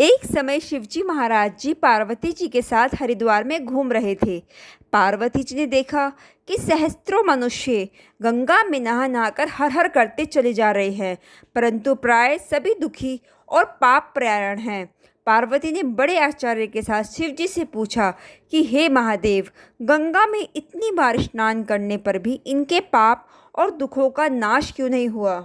एक समय शिवजी महाराज जी पार्वती जी के साथ हरिद्वार में घूम रहे थे। पार्वती जी ने देखा कि सहस्त्रों मनुष्य गंगा में नहा नहाकर हर हर करते चले जा रहे हैं, परंतु प्राय सभी दुखी और पाप प्रयाण हैं। पार्वती ने बड़े आश्चर्य के साथ शिव जी से पूछा कि हे महादेव, गंगा में इतनी बार स्नान करने पर भी इनके पाप और दुखों का नाश क्यों नहीं हुआ?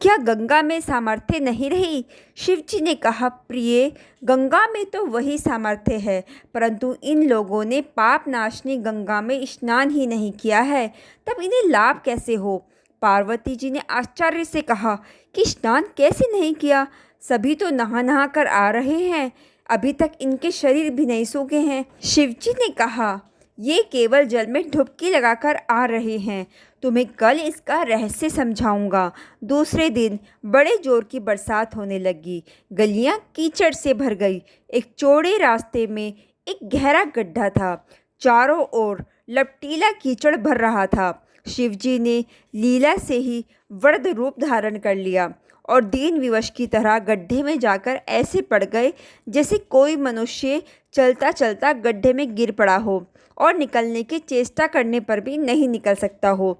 क्या गंगा में सामर्थ्य नहीं रही? शिवजी ने कहा, प्रिय, गंगा में तो वही सामर्थ्य है, परंतु इन लोगों ने पाप नाशनी गंगा में स्नान ही नहीं किया है, तब इन्हें लाभ कैसे हो? पार्वती जी ने आश्चर्य से कहा कि स्नान कैसे नहीं किया? सभी तो नहा नहा कर आ रहे हैं, अभी तक इनके शरीर भी नहीं सूखे हैं। शिवजी ने कहा, ये केवल जल में डुबकी लगाकर आ रहे हैं, तुम्हें कल इसका रहस्य समझाऊंगा। दूसरे दिन बड़े जोर की बरसात होने लगी, गलियां कीचड़ से भर गई। एक चौड़े रास्ते में एक गहरा गड्ढा था, चारों ओर लपटीला कीचड़ भर रहा था। शिवजी ने लीला से ही वृद्ध रूप धारण कर लिया और दीन विवश की तरह गड्ढे में जाकर ऐसे पड़ गए जैसे कोई मनुष्य चलता चलता गड्ढे में गिर पड़ा हो और निकलने की चेष्टा करने पर भी नहीं निकल सकता हो।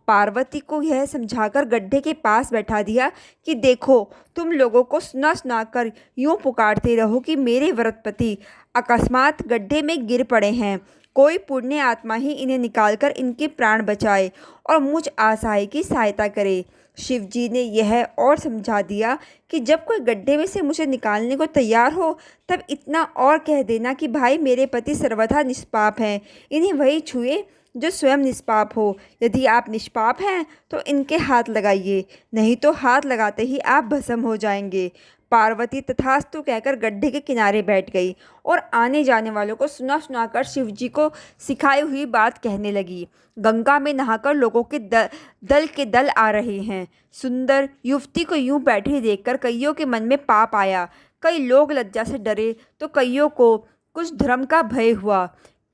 पार्वती को यह समझाकर गड्ढे के पास बैठा दिया कि देखो, तुम लोगों को सुना सुना कर यूँ पुकारते रहो कि मेरे व्रतपति अकस्मात गड्ढे में गिर पड़े हैं, कोई पुण्य आत्मा ही इन्हें निकालकर इनके प्राण बचाए और मुझ असहाय की सहायता करे। शिवजी ने यह और समझा दिया कि जब कोई गड्ढे में से मुझे निकालने को तैयार हो, तब इतना और कह देना कि भाई, मेरे पति सर्वथा निष्पाप हैं, इन्हें वही छुए जो स्वयं निष्पाप हो। यदि आप निष्पाप हैं तो इनके हाथ लगाइए, नहीं तो हाथ लगाते ही आप भस्म हो जाएंगे। पार्वती तथास्तु कहकर गड्ढे के किनारे बैठ गई और आने जाने वालों को सुना सुनाकर शिवजी को सिखाई हुई बात कहने लगी। गंगा में नहाकर लोगों के दल के दल आ रहे हैं। सुंदर युवती को यूं बैठे देखकर कईयों के मन में पाप आया। कई लोग लज्जा से डरे तो कईयों को कुछ धर्म का भय हुआ,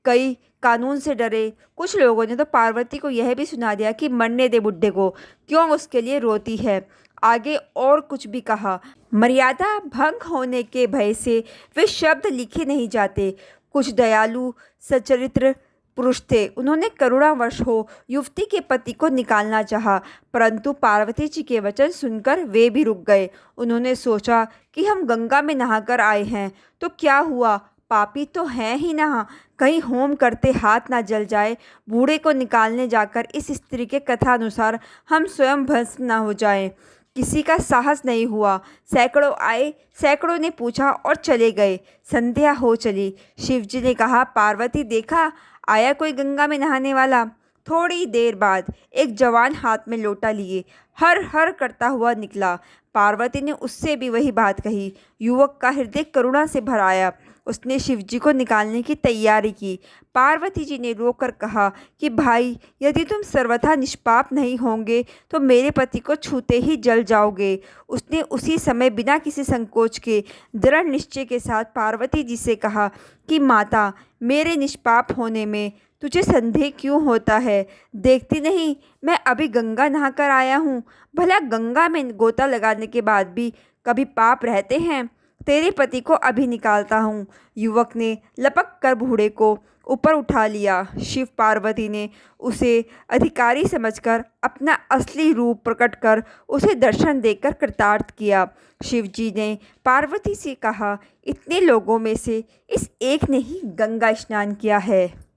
कई कानून से डरे। कुछ लोगों ने तो पार्वती को यह भी सुना दिया कि मरने दे बुड्ढे को, क्यों उसके लिए रोती है। आगे और कुछ भी कहा। मर्यादा भंग होने के भय से वे शब्द लिखे नहीं जाते। कुछ दयालु सचरित्र पुरुष थे, उन्होंने करुणावश हो युवती के पति को निकालना चाहा, परंतु पार्वती जी के वचन सुनकर वे भी रुक गए। उन्होंने सोचा कि हम गंगा में नहाकर आए हैं तो क्या हुआ, पापी तो हैं ही ना, कहीं होम करते हाथ ना जल जाए। बूढ़े को निकालने जाकर इस स्त्री के कथा अनुसार हम स्वयं भस्म ना हो जाएं। किसी का साहस नहीं हुआ। सैकड़ों आए, सैकड़ों ने पूछा और चले गए। संध्या हो चली। शिवजी ने कहा, पार्वती, देखा आया कोई गंगा में नहाने वाला? थोड़ी देर बाद एक जवान हाथ में लोटा लिए हर हर करता हुआ निकला। पार्वती ने उससे भी वही बात कही। युवक का हृदय करुणा से भर आया। उसने शिवजी को निकालने की तैयारी की। पार्वती जी ने रोककर कहा कि भाई, यदि तुम सर्वथा निष्पाप नहीं होंगे तो मेरे पति को छूते ही जल जाओगे। उसने उसी समय बिना किसी संकोच के दृढ़ निश्चय के साथ पार्वती जी से कहा कि माता, मेरे निष्पाप होने में तुझे संदेह क्यों होता है? देखती नहीं, मैं अभी गंगा नहाकर आया हूँ। भला गंगा में गोता लगाने के बाद भी कभी पाप रहते हैं? तेरे पति को अभी निकालता हूँ। युवक ने लपक कर बूढ़े को ऊपर उठा लिया। शिव पार्वती ने उसे अधिकारी समझकर अपना असली रूप प्रकट कर उसे दर्शन देकर कृतार्थ किया। शिवजी ने पार्वती से कहा, इतने लोगों में से इस एक ने ही गंगा स्नान किया है।